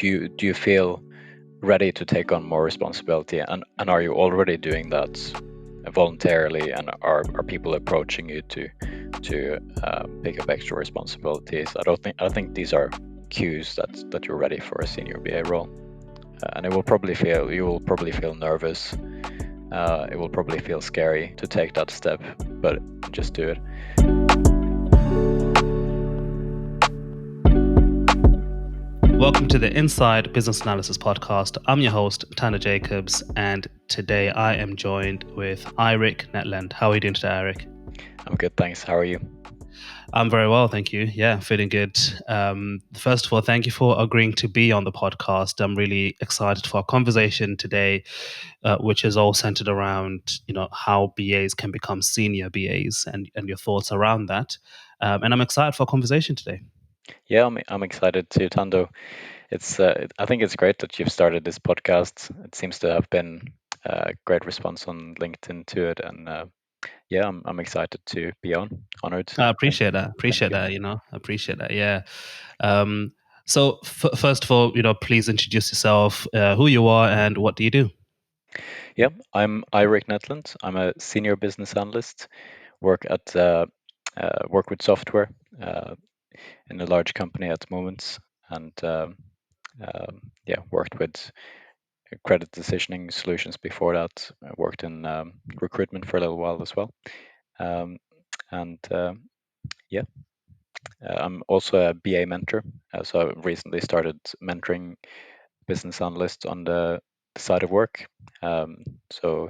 do you feel ready to take on more responsibility, and are you already doing that voluntarily, and are people approaching you to pick up extra responsibilities? I think these are cues that you're ready for a senior BA role, and you will probably feel nervous. It will probably feel scary to take that step, but just do it. Welcome to the Inside Business Analysis podcast. I'm your host, Tanner Jacobs, and today I am joined with Eirik Netland. How are you doing today, Eirik? I'm good, thanks. How are you? I'm very well, thank you. Yeah, feeling good. First of all, thank you for agreeing to be on the podcast. I'm really excited for our conversation today, which is all centered around, how BAs can become senior BAs and your thoughts around that. And I'm excited for our conversation today. Yeah, I'm excited too, Tando. I think it's great that you've started this podcast. It seems to have been a great response on LinkedIn to it, and yeah, I'm excited to be honored. I appreciate that. Thank you. I appreciate that. Yeah. So first of all, please introduce yourself, who you are, and what do you do? Yeah, I'm Eirik Netland. I'm a senior business analyst. Work with software in a large company at the moment, and yeah, worked with credit decisioning solutions before that. I worked in recruitment for a little while as well, and yeah, I'm also a BA mentor. So I recently started mentoring business analysts on the side of work. So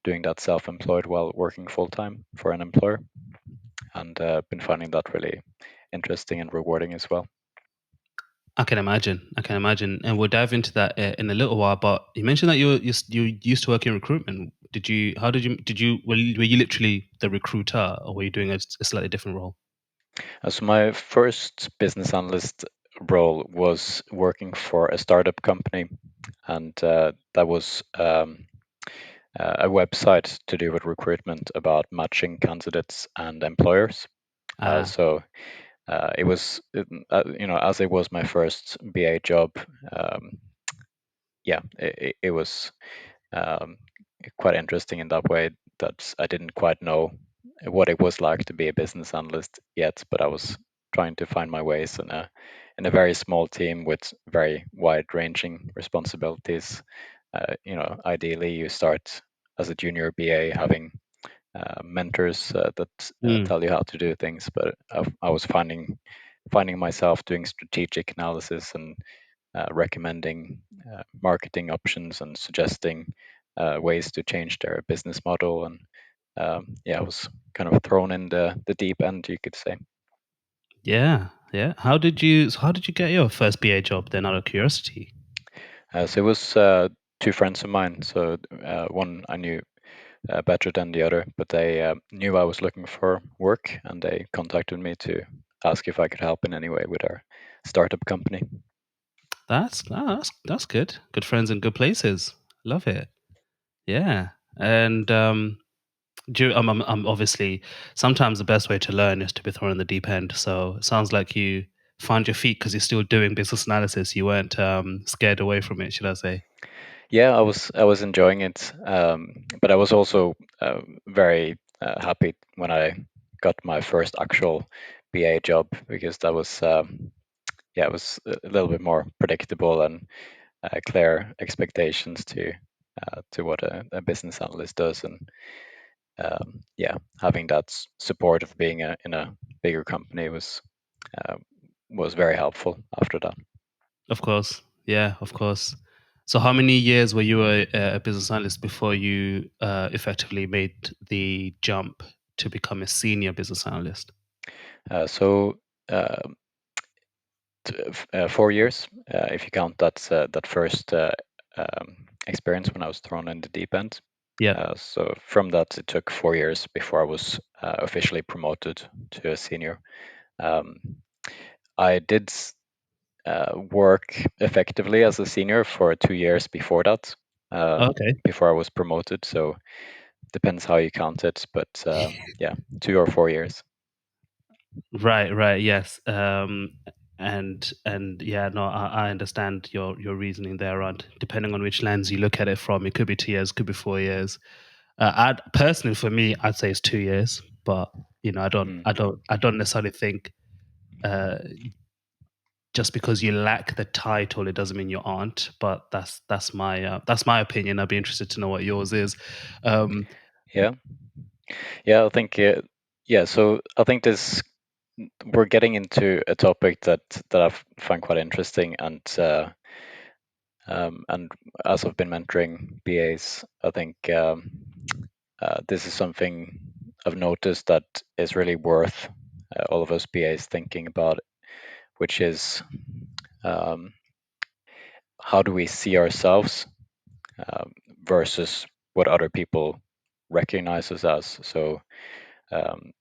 doing that self-employed while working full-time for an employer, and been finding that really interesting and rewarding as well. I can imagine. And we'll dive into that in a little while. But you mentioned that you used to work in recruitment. Were you literally the recruiter, or were you doing a slightly different role? So my first business analyst role was working for a startup company, and that was a website to do with recruitment about matching candidates and employers. So it was, as it was my first BA job, yeah, it was quite interesting in that way, that I didn't quite know what it was like to be a business analyst yet, but I was trying to find my ways in a very small team with very wide-ranging responsibilities. Ideally, you start as a junior BA having mentors that tell you how to do things, but I was finding myself doing strategic analysis and recommending marketing options and suggesting ways to change their business model. And yeah, I was kind of thrown in the deep end, you could say. Yeah. How did you get your first BA job then, out of curiosity? So it was two friends of mine. So one I knew better than the other, but they knew I was looking for work, and they contacted me to ask if I could help in any way with our startup company. That's good. Good friends in good places. Love it. Yeah. And I'm obviously, sometimes the best way to learn is to be thrown in the deep end. So it sounds like you found your feet because you're still doing business analysis. You weren't scared away from it, should I say? Yeah, I was enjoying it, but I was also very happy when I got my first actual BA job, because that was yeah, it was a little bit more predictable and clear expectations to what a business analyst does, and yeah, having that support of being in a bigger company uh, was very helpful after that. Of course. Yeah, of course. So how many years were you a business analyst before you effectively made the jump to become a senior business analyst? So. Uh, 4 years, if you count that first experience when I was thrown in the deep end. Yeah. So from that, it took 4 years before I was officially promoted to a senior. Um, I did work effectively as a senior for 2 years before that, Okay. before I was promoted. So depends how you count it, but yeah, 2 or 4 years. Right, yes. And yeah, no, I understand your reasoning there. And depending on which lens you look at it from, it could be 2 years, could be 4 years. I'd personally, for me, I'd say it's 2 years, but I don't necessarily think uh, just because you lack the title, it doesn't mean you aren't. But that's my opinion. I'd be interested to know what yours is. Um, Yeah, yeah. I think yeah. So I think this we're getting into a topic that I find quite interesting, and as I've been mentoring BAs, I think this is something I've noticed that is really worth all of us BAs thinking about, which is um, how do we see ourselves um, versus what other people recognize us as. So um,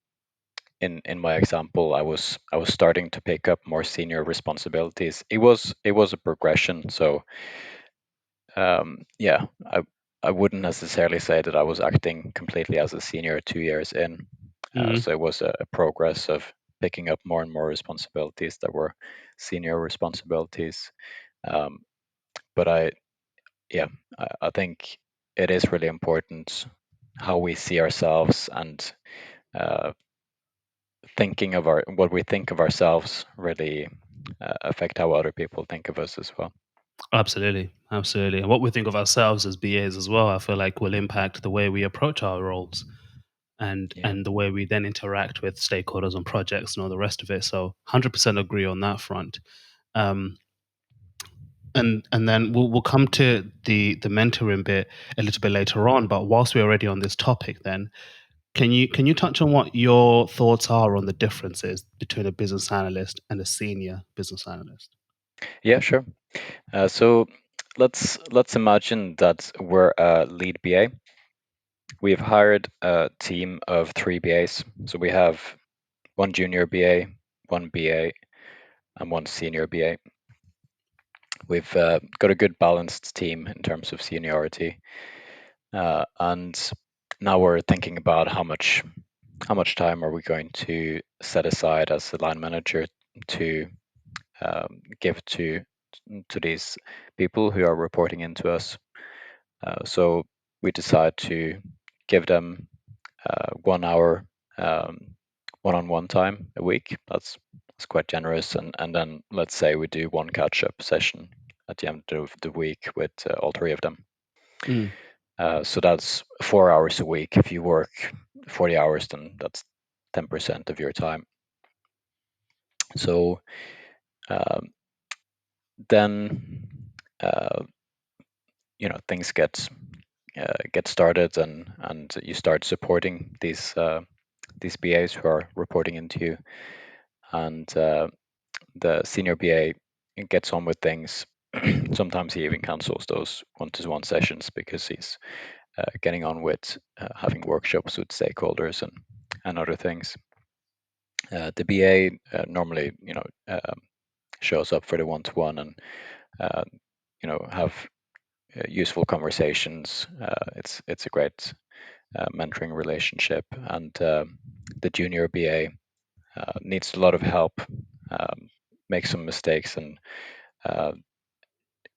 in my example, I was starting to pick up more senior responsibilities. It was a progression. So yeah, I wouldn't necessarily say that I was acting completely as a senior 2 years in. mhm. So it was a progress of picking up more and more responsibilities that were senior responsibilities. Um, but yeah, I think it is really important how we see ourselves, and uh, thinking of our what we think of ourselves really affect how other people think of us as well. Absolutely, absolutely. And what we think of ourselves as BAs as well, I feel like will impact the way we approach our roles and Yeah. and the way we then interact with stakeholders on projects and all the rest of it. So, 100% agree on that front. Um, and then we'll come to the mentoring bit a little bit later on. But whilst we're already on this topic, then can you touch on what your thoughts are on the differences between a business analyst and a senior business analyst? Yeah, sure. So let's imagine that we're a lead BA. We've hired a team of three BAs. So we have one junior BA, one BA, and one senior BA. We've got a good balanced team in terms of seniority, and now we're thinking about how much time are we going to set aside as a line manager to give to these people who are reporting into us. So we decide to give them 1 hour one-on-one time a week. That's quite generous, and then let's say we do one catch-up session at the end of the week with all three of them. Mm, So that's 4 hours a week. If you work 40 hours, then that's 10% of your time. So um, then uh, things get started, and you start supporting these BAs who are reporting into you, and the senior BA gets on with things. Sometimes he even cancels those one-to-one sessions because he's getting on with having workshops with stakeholders and other things. The BA normally, shows up for the one-to-one and uh, have useful conversations. It's a great mentoring relationship, and the junior BA needs a lot of help, makes some mistakes, and uh,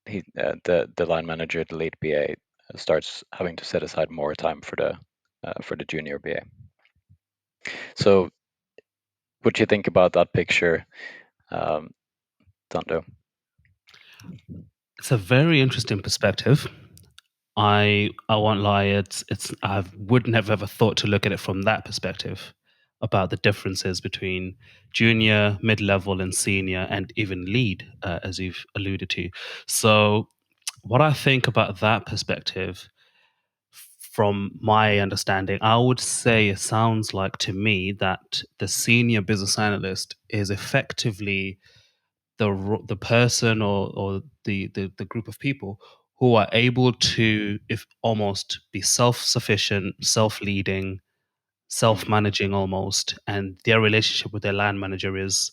the line manager, the lead BA, starts having to set aside more time for the junior BA. So, what do you think about that picture, um, Tando? it's a very interesting perspective. I won't lie. It's I wouldn't have ever thought to look at it from that perspective about the differences between junior, mid level, and senior, and even lead, as you've alluded to. So, what I think about that perspective, from my understanding, I would say it sounds like to me that the senior business analyst is effectively the person or the group of people who are able to if almost be self-sufficient, self-leading, Mm, self-managing almost, and their relationship with their land manager is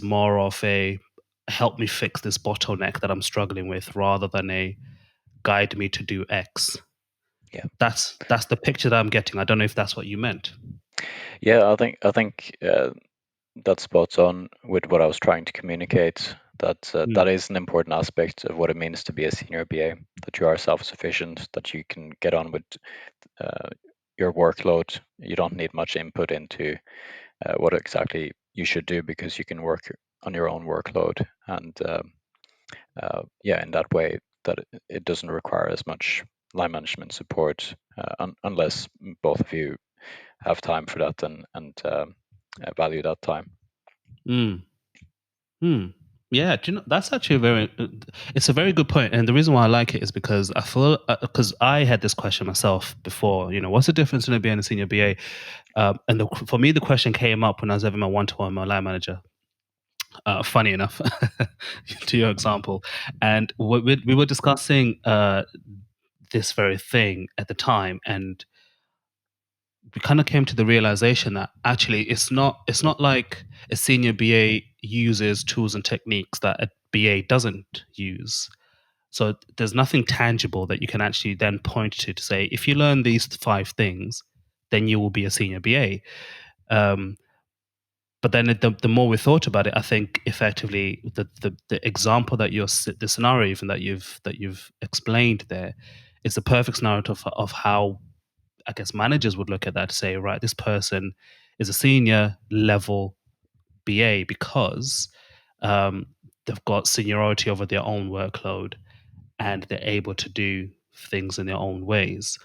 more of a help me fix this bottleneck that I'm struggling with rather than a guide me to do X. yeah, That's the picture that I'm getting. I don't know if that's what you meant. yeah. I think that's spot on with what I was trying to communicate. That that Mm, is an important aspect of what it means to be a senior BA. That you are self-sufficient. That you can get on with uh, your workload. You don't need much input into what exactly you should do because you can work on your own workload. And yeah, in that way, that it doesn't require as much line management support unless both of you have time for that and value that time. mm, mm. Yeah, do you know, that's actually a very, it's a very good point. And the reason why I like it is because I feel, because I had this question myself before, what's the difference between being a senior BA? And for me, the question came up when I was having my one-to-one with my line manager. Funny enough, to your example, and we were discussing this very thing at the time, and we kind of came to the realization that actually it's not like a senior BA uses tools and techniques that a BA doesn't use. So there's nothing tangible that you can actually then point to say if you learn these five things, then you will be a senior BA. Um, but then the more we thought about it, I think effectively the example that the scenario even that you've explained there is the perfect scenario of how I guess managers would look at that to say, right, this person is a senior level BA because um, they've got seniority over their own workload and they're able to do things in their own ways.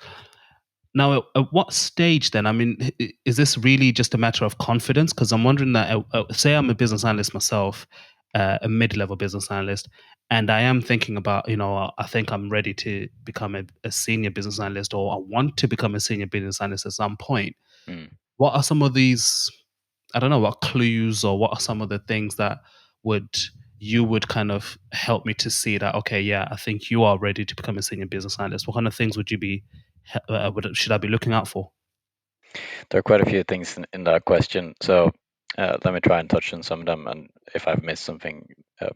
Now, at what stage then? I mean, is this really just a matter of confidence? Because I'm wondering that, say, I'm a business analyst myself, a mid-level business analyst, and I am thinking about, I think I'm ready to become a senior business analyst, or I want to become a senior business analyst at some point. Mm. What are some of these? I don't know what clues or what are some of the things that would you would kind of help me to see that okay, yeah, I think you are ready to become a senior business analyst. What kind of things would you be should I be looking out for? There are quite a few things in that question, so let me try and touch on some of them. And if I've missed something,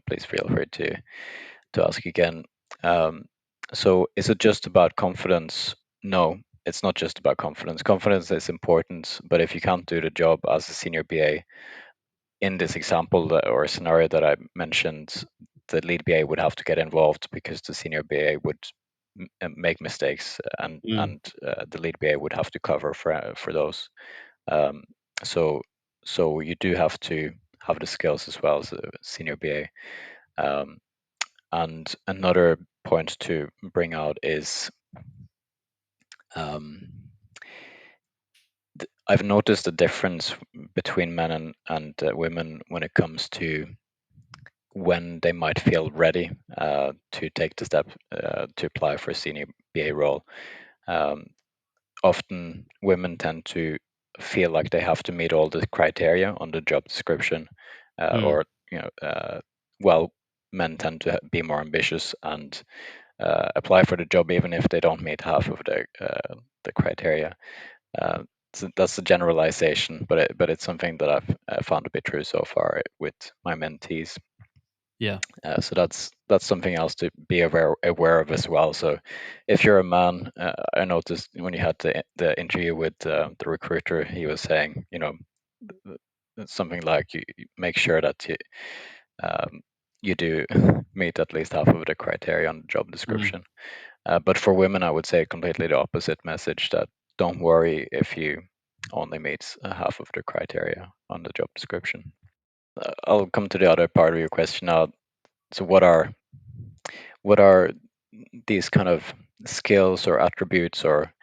please feel free to ask again. Um, so, is it just about confidence? No, it's not just about confidence. Confidence is important, but if you can't do the job as a senior BA, in this example or scenario that I mentioned, the lead BA would have to get involved because the senior BA would make mistakes, and Mm, the lead BA would have to cover for those. Um, so so you do have to have the skills as well as a senior BA. Um, and another point to bring out is um, I've noticed a difference between men and women when it comes to when they might feel ready to take the step to apply for a senior BA role. Um, Often women tend to feel like they have to meet all the criteria on the job description, mm, or well, men tend to be more ambitious and apply for the job even if they don't meet half of the criteria. Uh, so that's a generalization, but it's something that I've found to be true so far with my mentees. yeah. So that's something else to be aware of as well. So if you're a man, I noticed when you had the interview with the recruiter, he was saying, something like you make sure that um, you do meet at least half of the criteria on the job Mm, description. But for women, I would say completely the opposite message, that don't worry if you only meet half of the criteria on the job description. I'll come to the other part of your question now. So what are these kind of skills or attributes, or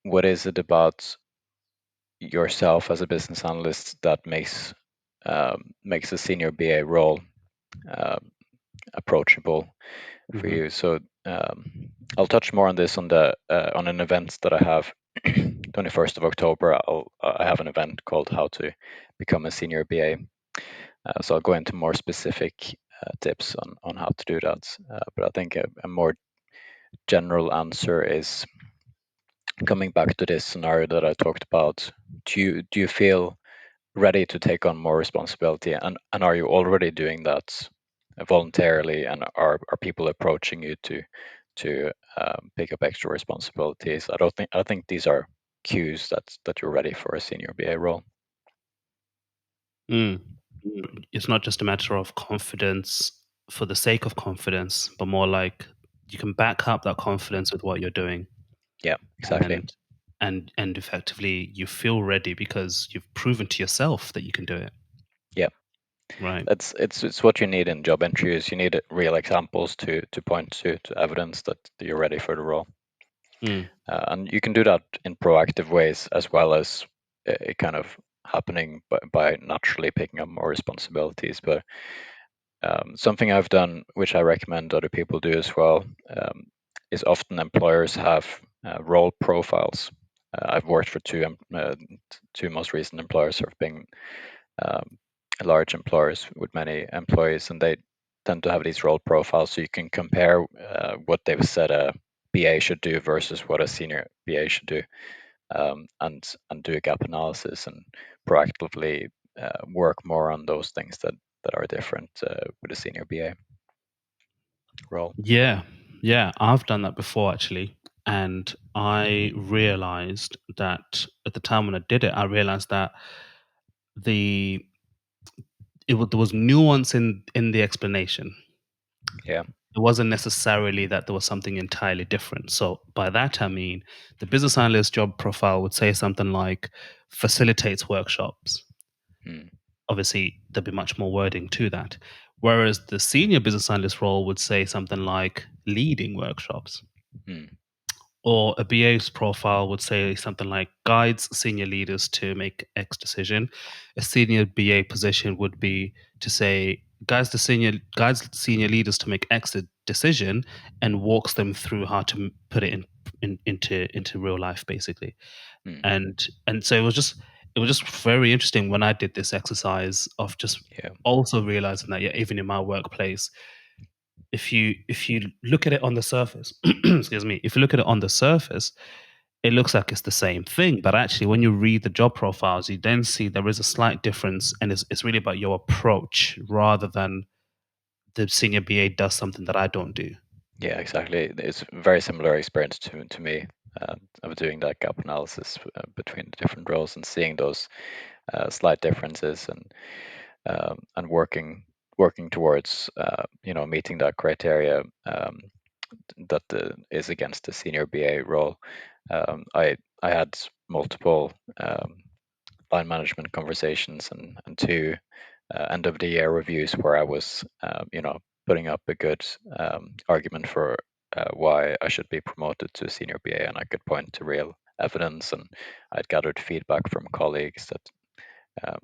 what is it about yourself as a business analyst that makes a senior BA role uh, approachable for hmm. you? So I'll touch more on this on an event that I have 21st of October. I have an event called How to Become a Senior BA. So I'll go into more specific tips on how to do that. But I think a more general answer is coming back to this scenario that I talked about. Do you feel ready to take on more responsibility, and are you already doing that voluntarily, and are people approaching you to pick up extra responsibilities? I think these are cues that you're ready for a senior BA role. Mm. It's not just a matter of confidence for the sake of confidence, but more like you can back up that confidence with what you're doing, Yeah, exactly. and and effectively you feel ready because you've proven to yourself that you can do it. Yeah, Right. it's what you need in job interviews. You need real examples to point to evidence that you're ready for the role. Mm. And you can do that in proactive ways as well as it kind of happening by naturally picking up more responsibilities. But something I've done, which I recommend other people do as well, is often employers have role profiles. I've worked for two most recent employers have been um, large employers with many employees, and they tend to have these role profiles, so you can compare what they've said a BA should do versus what a senior BA should do, and do a gap analysis and proactively work more on those things that are different with a senior BA role. Yeah. Yeah, I've done that before actually. And I realized that at the time when I did it, I realized that the there was nuance in the explanation. Yeah. It wasn't necessarily that there was something entirely different. So by that I mean the business analyst job profile would say something like facilitates workshops. Mm, Obviously, there'd be much more wording to that. Whereas the senior business analyst role would say something like leading workshops. mm, Or a BA's profile would say something like guides senior leaders to make X decision. A senior BA position would be to say guides senior leaders to make X decision and walks them through how to put it into real life, basically. mm, And so it was just very interesting when I did this exercise of just yeah. also realizing that, yeah, even in my workplace, if you look at it on the surface, excuse me, if you look at it on the surface, it looks like it's the same thing. But actually, when you read the job profiles, you then see there is a slight difference, and it's really about your approach rather than the senior BA does something that I don't do. Yeah, exactly. It's a very similar experience to me of doing that gap analysis between the different roles and seeing those slight differences and working towards meeting that criteria that is against the senior BA role. I had multiple line management conversations and two end of the year reviews where I was putting up a good argument for why I should be promoted to senior BA, and I could point to real evidence, and I'd gathered feedback from colleagues that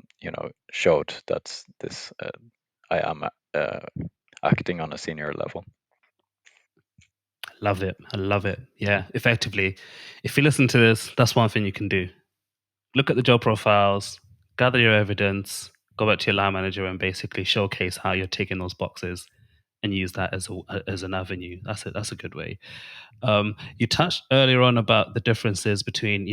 showed that this I am acting on a senior level. Love it. I love it. Yeah, effectively, if you listen to this, that's one thing you can do. Look at the job profiles, gather your evidence, go back to your line manager, and basically showcase how you're ticking those boxes, and use that as an avenue. That's a good way. You touched earlier on about the differences between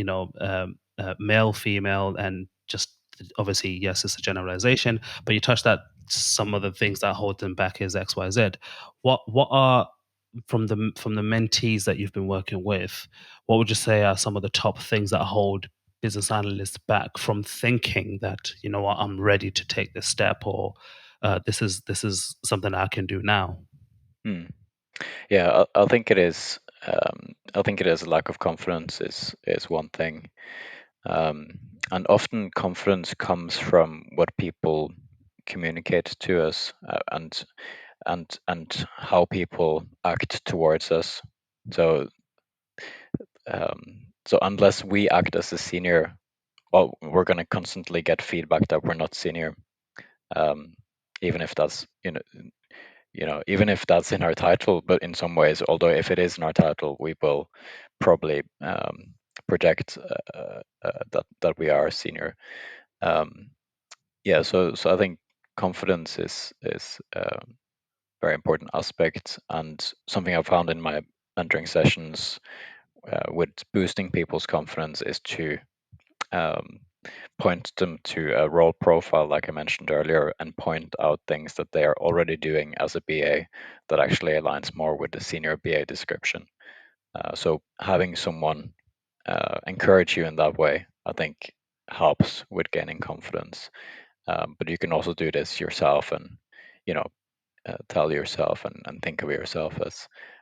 male, female, and just obviously yes, it's a generalization. But you touched that some of the things that hold them back is X, Y, Z. What are from the mentees that you've been working with? What would you say are some of the top things that hold business analysts back from thinking that, you know what, I'm ready to take this step, or this is something I can do now? Hmm. Yeah, I think it is. I think it is a lack of confidence is one thing, um, and often confidence comes from what people communicate to us, and how people act towards us. So so unless we act as a senior, well, we're going to constantly get feedback that we're not senior, um, even if that's even if that's in our title. But in some ways, although if it is in our title, we will probably project that we are senior. Um, yeah, so I think confidence is a very important aspect, and something I've found in my mentoring sessions with boosting people's confidence is to um, point them to a role profile, like I mentioned earlier, and point out things that they are already doing as a BA that actually aligns more with the senior BA description. So having someone encourage you in that way, I think, helps with gaining confidence. But you can also do this yourself, and you know, tell yourself and think of yourself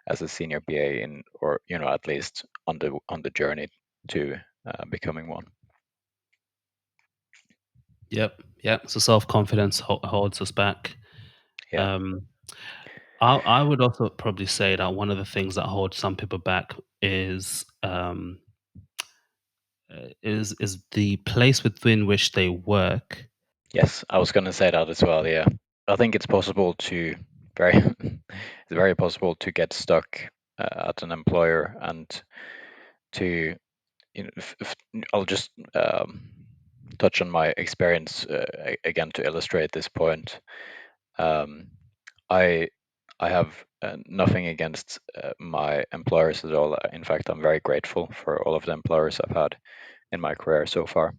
as a senior BA in, or at least on the journey to becoming one. Yep. Yep. So self confidence holds us back. Yeah. Um, I would also probably say that one of the things that holds some people back is the place within which they work. Yes, I was going to say that as well. Yeah, I think it's possible to very it's very possible to get stuck at an employer, and to I'll just touch on my experience again to illustrate this point. Um, I I have nothing against my employers at all. In fact, I'm very grateful for all of the employers I've had in my career so far.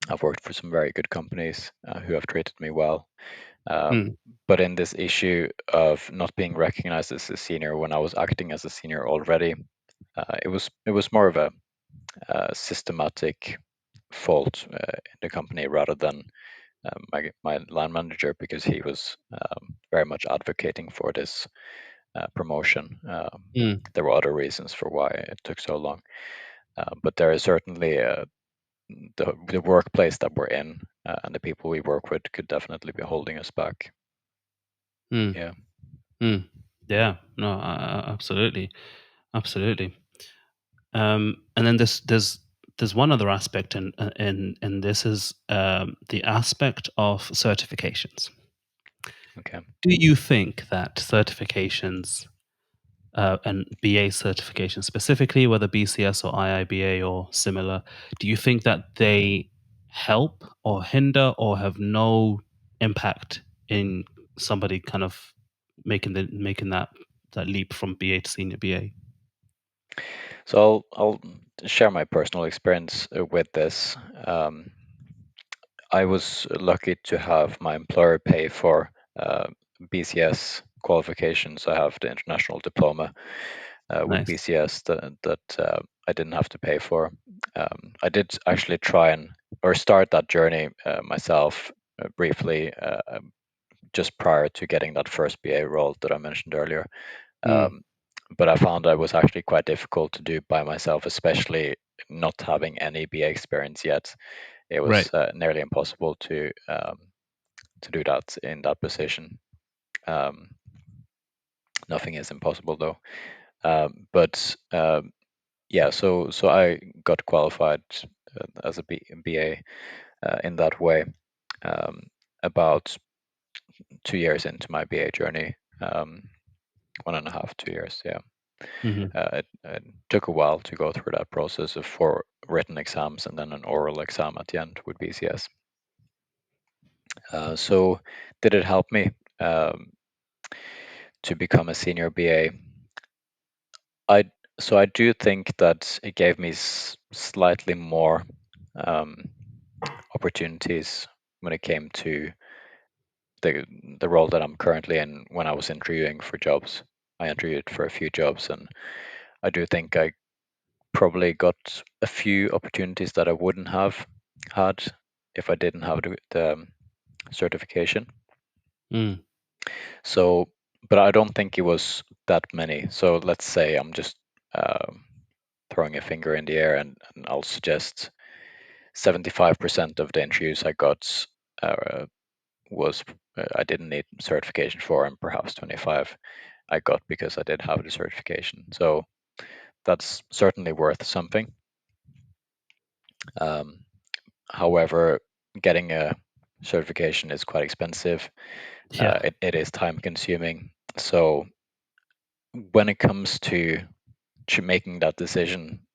I've worked for some very good companies who have treated me well. Mm, But in this issue of not being recognized as a senior when I was acting as a senior already, it was more of a systematic fault in the company rather than my line manager, because he was very much advocating for this promotion. mm, There were other reasons for why it took so long, but there is certainly the workplace that we're in and the people we work with could definitely be holding us back. mm, Yeah. mm. Yeah. No. Absolutely. Absolutely. And then there's one other aspect, and this is the aspect of certifications. Okay. Do you think that certifications and BA certifications specifically, whether BCS or IIBA or similar, do you think that they help or hinder or have no impact in somebody kind of making that leap from BA to senior BA? So I'll share my personal experience with this. Um, I was lucky to have my employer pay for BCS qualifications. I have the international diploma with Nice. BCS that I didn't have to pay for. I did actually try and or start that journey myself briefly just prior to getting that first BA role that I mentioned earlier. Mm, Um, but I found that was actually quite difficult to do by myself, especially not having any BA experience yet. It right. was nearly impossible to do that in that position. Um, Nothing is impossible though. But yeah, so I got qualified as a BA in that way um, about 2 years into my BA journey. 1.5, 2 years. Yeah. Hmm. It took a while to go through that process of 4 written exams and then an oral exam at the end with BCS. So, did it help me um, to become a senior BA? I I do think that it gave me slightly more um, opportunities when it came to the role that I'm currently in. When I was interviewing for jobs, I interviewed for a few jobs, and I do think I probably got a few opportunities that I wouldn't have had if I didn't have the certification. Mm, So, but I don't think it was that many. So let's say I'm just um throwing a finger in the air, and I'll suggest 75% of the interviews I got uh, was I didn't need certification for, and perhaps 25 I got because I did have the certification. So that's certainly worth something. Um, However, getting a certification is quite expensive. yeah. It is time consuming. So when it comes to making that decision,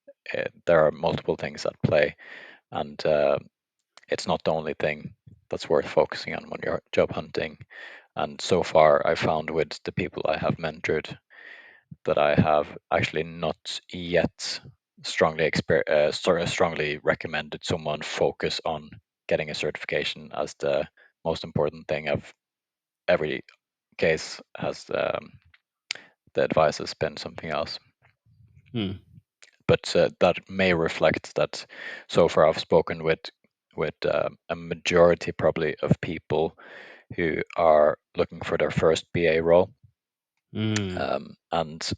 there are multiple things at play, and it's not the only thing that's worth focusing on when you're job hunting. And so far, I found with the people I have mentored that I have actually not yet strongly recommended someone focus on getting a certification as the most important thing. Of every case has the advice has been something else, Mm, but that may reflect that so far I've spoken with with a majority probably of people who are looking for their first BA role. Mm. And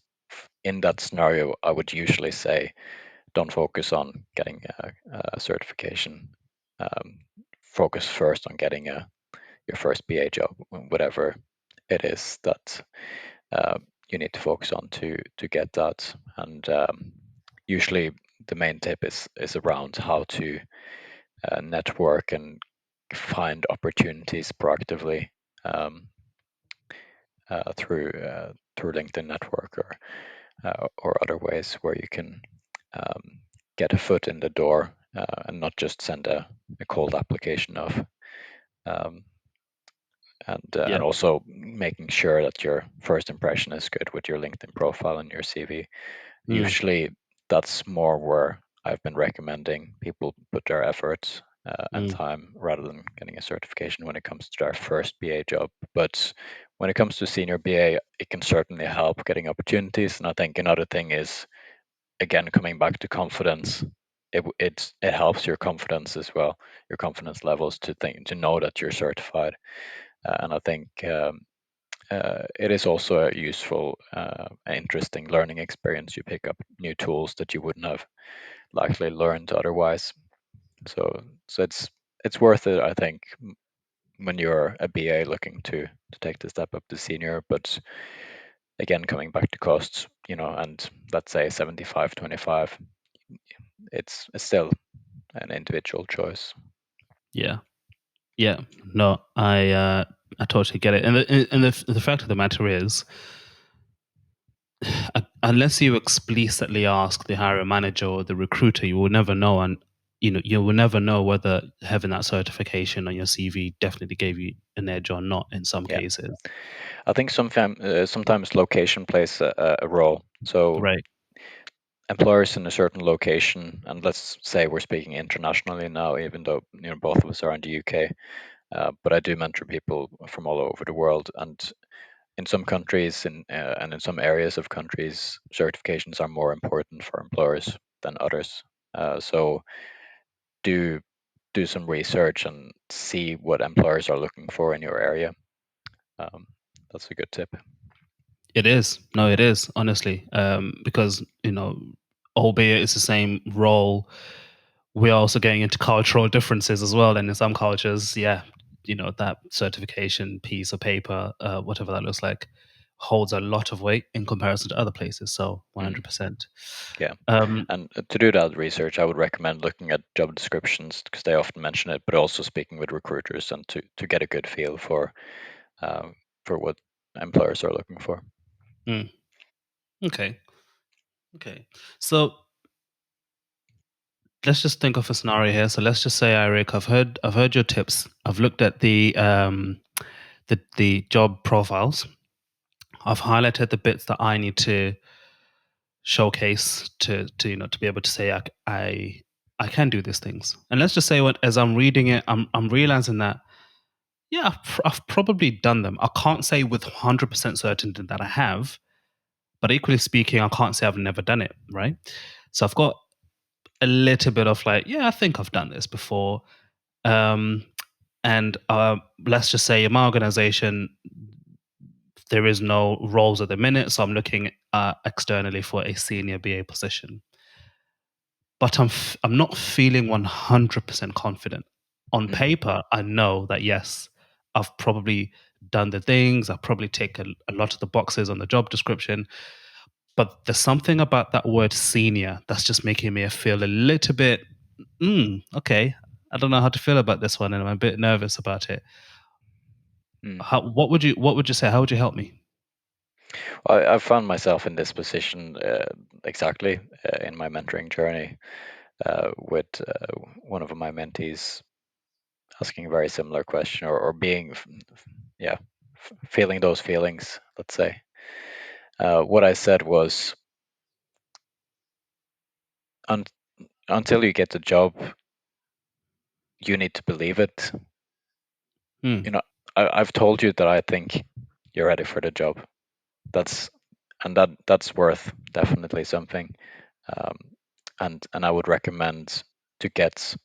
in that scenario, I would usually say don't focus on getting a certification. Um, Focus first on getting your first BA job, whatever it is that you need to focus on to get that. And usually, the main tip is around how to network and find opportunities proactively um, through LinkedIn network or other ways where you can get a foot in the door and not just send a cold application of um, Yeah. and also making sure that your first impression is good with your LinkedIn profile and your CV. Mm. Usually, that's more where I've been recommending people put their efforts and Mm. time rather than getting a certification when it comes to their first BA job. But when it comes to senior BA, it can certainly help getting opportunities. And I think another thing is, again, coming back to confidence. It helps your confidence as well, your confidence levels to know that you're certified. And I think it is also a useful, interesting learning experience. You pick up new tools that you wouldn't have likely learned otherwise. So it's worth it, I think, when you're a BA looking to take the step up to senior. But again, coming back to costs, and let's say 75-25, it's still an individual choice. Yeah. Yeah. No, I totally get it. And the fact of the matter is, unless you explicitly ask the hiring manager or the recruiter, you will never know. And you will never know whether having that certification on your CV definitely gave you an edge or not. In some Yeah, cases, I think sometimes location plays a role. So right? employers in a certain location, and let's say we're speaking internationally now, even though both of us are in the UK, but I do mentor people from all over the world, and in some countries and in some areas of countries, certifications are more important for employers than others. So do do some research and see what employers are looking for in your area. Um, that's a good tip. It is. No, it is, honestly. Because, albeit it's the same role, we're also getting into cultural differences as well. And in some cultures, yeah, that certification piece of paper, whatever that looks like, holds a lot of weight in comparison to other places. So Mm, 100%. yeah. Um, And to do that research, I would recommend looking at job descriptions because they often mention it, but also speaking with recruiters and to get a good feel um, for what employers are looking for. mm, okay. Okay. So let's just think of a scenario here. So let's just say, Eirik, I've heard your tips. I've looked at the job profiles. I've highlighted the bits that I need to showcase to to be able to say I can do these things. And let's just say, what as I'm reading it, I'm realizing that yeah, I've probably done them. I can't say with 100% certainty that I have, but equally speaking, I can't say I've never done it. Right. So I've got a little bit of like, yeah, I think I've done this before. Um, and let's just say in my organization, there is no roles at the minute, so I'm looking externally for a senior BA position. But I'm not feeling 100% confident. On Mm, paper, I know that yes, I've probably done the things. I probably tick a lot of the boxes on the job description. But there's something about that word senior that's just making me feel a little bit, okay. I don't know how to feel about this one, and I'm a bit nervous about it. mm. What would you say? How would you help me? I found myself in this position exactly in my mentoring journey with one of my mentees asking a very similar question or being, yeah, feeling those feelings, let's say. What I said was, Un- until you get the job, you need to believe it. Hmm. You know, I've told you that I think you're ready for the job. That's that's worth definitely something. Um, and I would recommend to get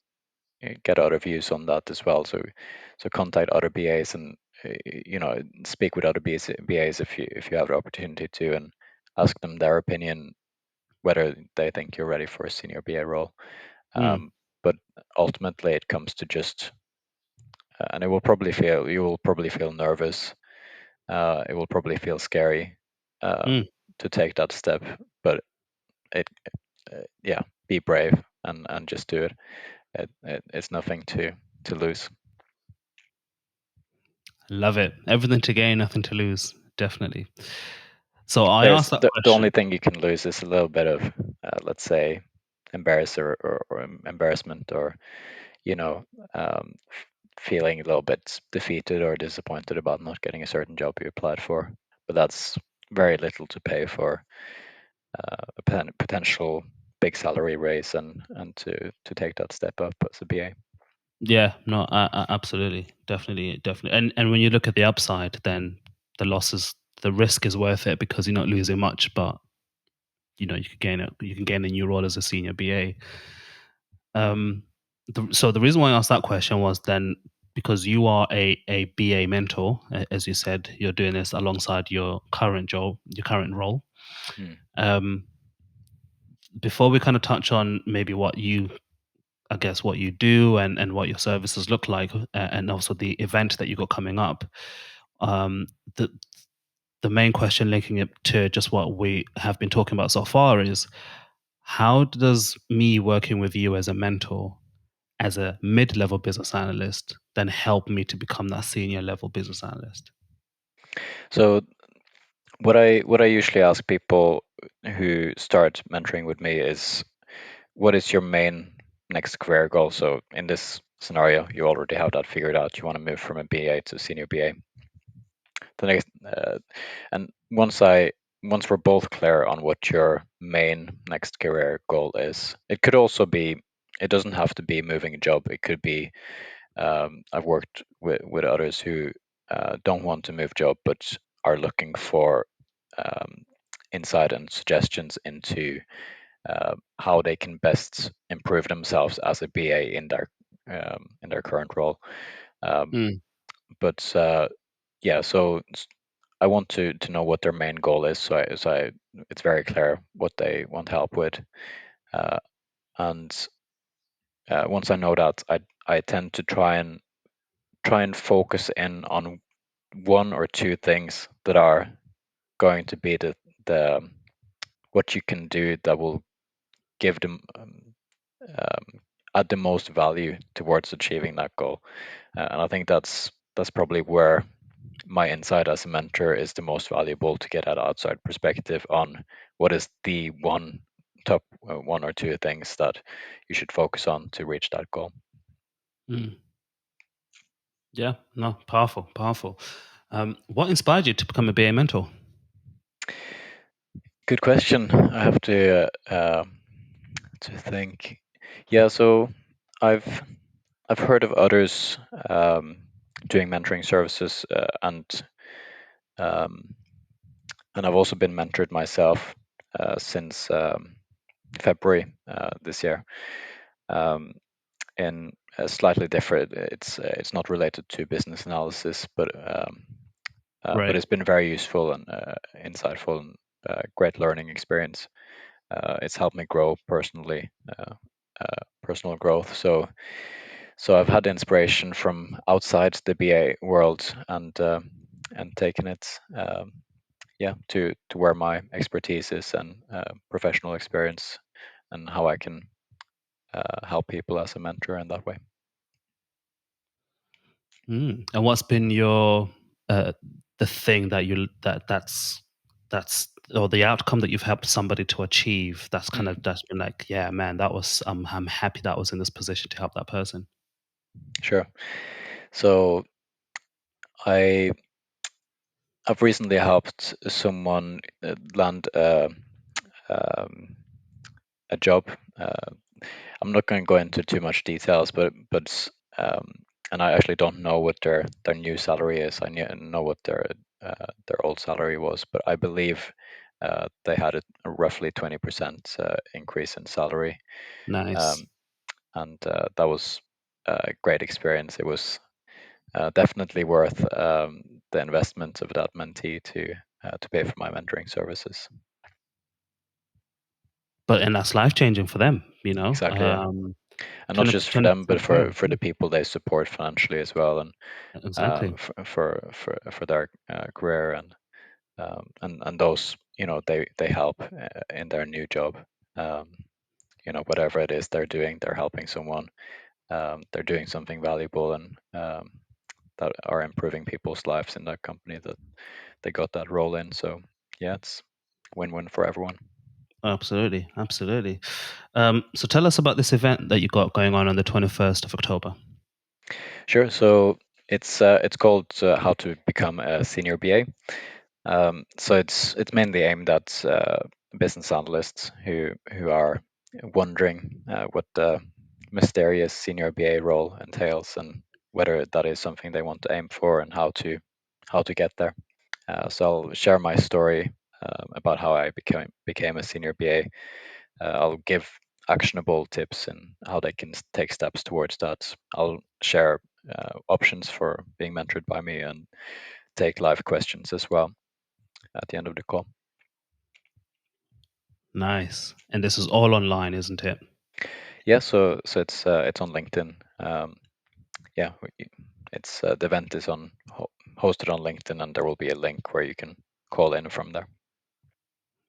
get other views on that as well. So contact other BAs and speak with other BAs if you have the opportunity to, and ask them their opinion whether they think you're ready for a senior BA role. Mm, But ultimately, it comes to just, and you will probably feel nervous. It will probably feel scary mm. to take that step, but it yeah, be brave and just do it. It's nothing to lose. Love it. Everything to gain, nothing to lose. Definitely. So I There's asked that the only question. thing you can lose is a little bit of, let's say, embarrassment, or you know, feeling a little bit defeated or disappointed about not getting a certain job you applied for. But that's very little to pay for a potential big salary raise and to take that step up as a BA. Yeah, no, absolutely, definitely, definitely. And when you look at the upside, then the risk is worth it because you're not losing much, but you can gain a new role as a senior BA. Um, so the reason why I asked that question was then because you are a BA mentor, as you said, you're doing this alongside your current job, your current role. Hmm. Um, before we kind of touch on maybe I guess, what you do and what your services look like, and also the event that you got coming up. Um, the the main question linking it to just what we have been talking about so far is how does me working with you as a mentor, as a mid-level business analyst, then help me to become that senior level business analyst? So what I usually ask people who start mentoring with me is, what is your main next career goal? So in this scenario, you already have that figured out. You want to move from a BA to senior BA. The next, and once we're both clear on what your main next career goal is, it could also be. It doesn't have to be moving a job. It could be. I've worked with others who don't want to move job but are looking for um, insight and suggestions into how they can best improve themselves as a BA in their current role. Um, Mm, but yeah, so I want to know what their main goal is, it's very clear what they want help with, uh, and once I know that, I tend to try and focus in on one or two things that are going to be the what you can do that will give them add the most value towards achieving that goal. And I think that's probably where my insight as a mentor is the most valuable, to get that outside perspective on what is the top one or two things that you should focus on to reach that goal. mm. Yeah, no, powerful, powerful. What inspired you to become a BA mentor? Good question. I have to think. Yeah, so I've I've heard of others doing mentoring services, um, and I've also been mentored myself since February this year. Um, in a slightly different, it's not related to business analysis, but Right. it's been very useful and insightful and great learning experience. It's helped me grow personally, personal growth. So I've had inspiration from outside the BA world and taken it, yeah, to where my expertise is, and professional experience, and how I can help people as a mentor in that way. Mm. And what's been your uh, the thing that that's or the outcome that you've helped somebody to achieve Mm, that's been like, yeah, man, that was I'm happy that I was in this position to help that person. sure. So I I've recently helped someone land um, a job. I'm not going to go into too much details, but um, and I actually don't know what their new salary is. I know what their old salary was, but I believe they had a roughly 20% increase in salary, Nice. um, and that was. a great experience. It was definitely worth the investment of that mentee to pay for my mentoring services. But and that's life changing for them, you know. Exactly, yeah, and not just for 20% them, but return. for the people they support financially as well, and Exactly. for their career, and those, they help in their new job. Um, whatever it is they're doing, they're helping someone. They're doing something valuable, and that are improving people's lives in that company that they got that role in. So yeah, it's win-win for everyone. Absolutely, absolutely. So tell us about this event that you got going on the 21st of October. Sure. So it's called How to Become a Senior BA. So it's mainly aimed at business analysts who are wondering what the mysterious senior BA role entails, and whether that is something they want to aim for, and how to get there. So I'll share my story about how I became a senior BA. I'll give actionable tips and how they can take steps towards that. I'll share options for being mentored by me, and take live questions as well at the end of the call. Nice. And this is all online, isn't it? Yeah, so it's on LinkedIn. Yeah, it's the event is hosted on LinkedIn, and there will be a link where you can call in from there.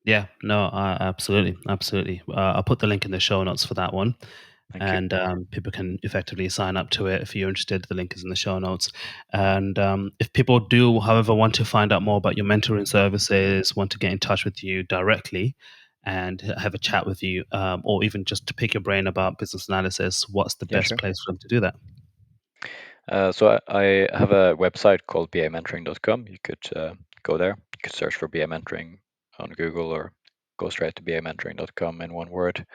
Yeah, no, absolutely, absolutely. I'll put the link in the show notes for that one, Thank you. and people can effectively sign up to it if you're interested. The link is in the show notes. And if people do, however, want to find out more about your mentoring services, want to get in touch with you directly and have a chat with you, or even just to pick your brain about business analysis, what's the Yeah, best sure. place for them to do that? So I have a website called bamentoring.com. You could go there. You could search for BA Mentoring on Google, or go straight to bamentoring.com in one word.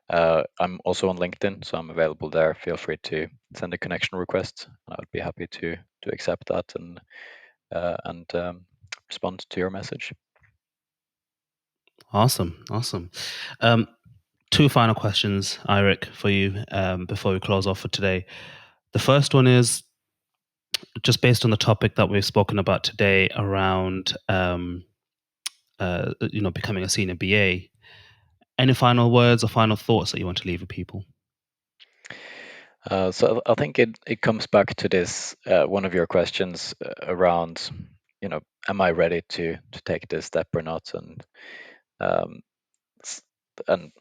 I'm also on LinkedIn, so I'm available there. Feel free to send a connection request. I would be happy to accept that, and respond to your message. Awesome, awesome. Um, Two final questions, Eirik, for you before we close off for today. The first one is just based on the topic that we've spoken about today around, becoming a senior BA. Any final words or final thoughts that you want to leave with people? So I think it comes back to this one of your questions around, am I ready to take this step or not? Um, s- and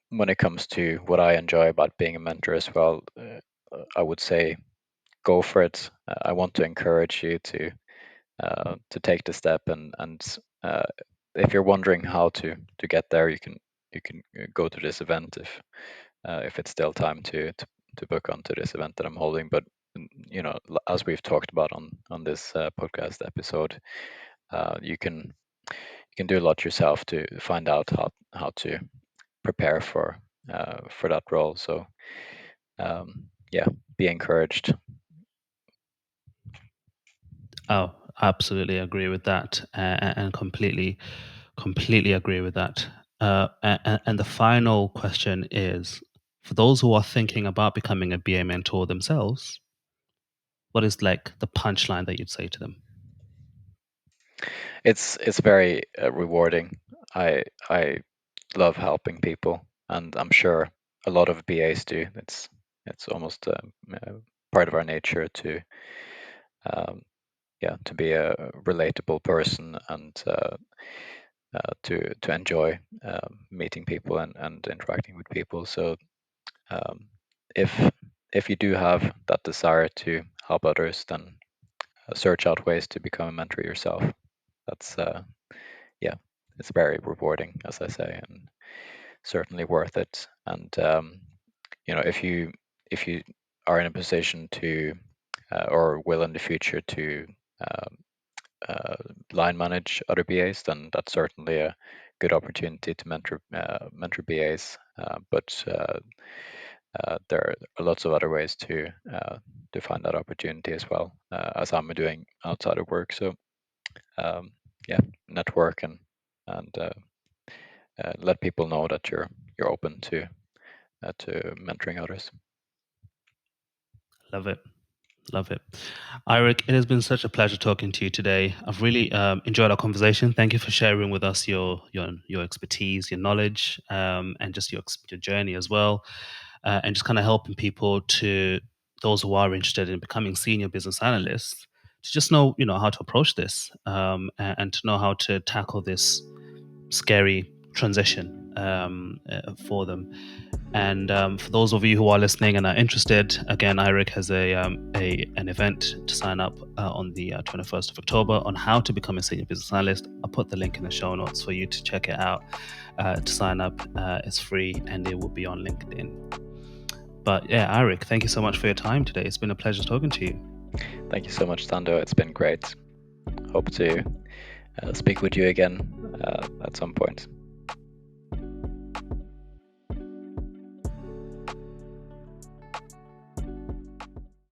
when it comes to what I enjoy about being a mentor as well, I would say go for it. I want to encourage you to take the step, and uh, if you're wondering how to get there, you can go to this event if it's still time to book onto this event that I'm holding. But as we've talked about on this podcast episode, you can do a lot yourself to find out how to prepare for that role. So yeah, be encouraged. Oh, absolutely agree with that, and completely agree with that. And the final question is, for those who are thinking about becoming a BA mentor themselves, what is like the punchline that you'd say to them? It's very rewarding. I love helping people, and I'm sure a lot of BAs do. It's almost part of our nature um, to be a relatable person, and to enjoy meeting people, and interacting with people. So um, if if you do have that desire to help others, then search out ways to become a mentor yourself. That's yeah, it's very rewarding, as I say, and certainly worth it. And if you are in a position to or will in the future to um, uh, line manage other BAs, then that's certainly a good opportunity to mentor BAs. But there are lots of other ways to find that opportunity as well, as I'm doing outside of work. So um, yeah, network, and let people know that you're open to mentoring others. Love it. Love it. Eirik, it has been such a pleasure talking to you today. I've really enjoyed our conversation. Thank you for sharing with us your expertise, your knowledge, and just your journey as well, and just kind of helping people to those who are interested in becoming senior business analysts to just know how to approach this, and to know how to tackle this scary transition for them. And for those of you who are listening and are interested, again, Eirik has an event to sign up on the 21st of October on how to become a senior business analyst. I'll put the link in the show notes for you to check it out. To sign up, it's free and it will be on LinkedIn. But yeah, Eirik, thank you so much for your time today. It's been a pleasure talking to you. Thank you so much, Tando. It's been great. Hope to speak with you again at some point.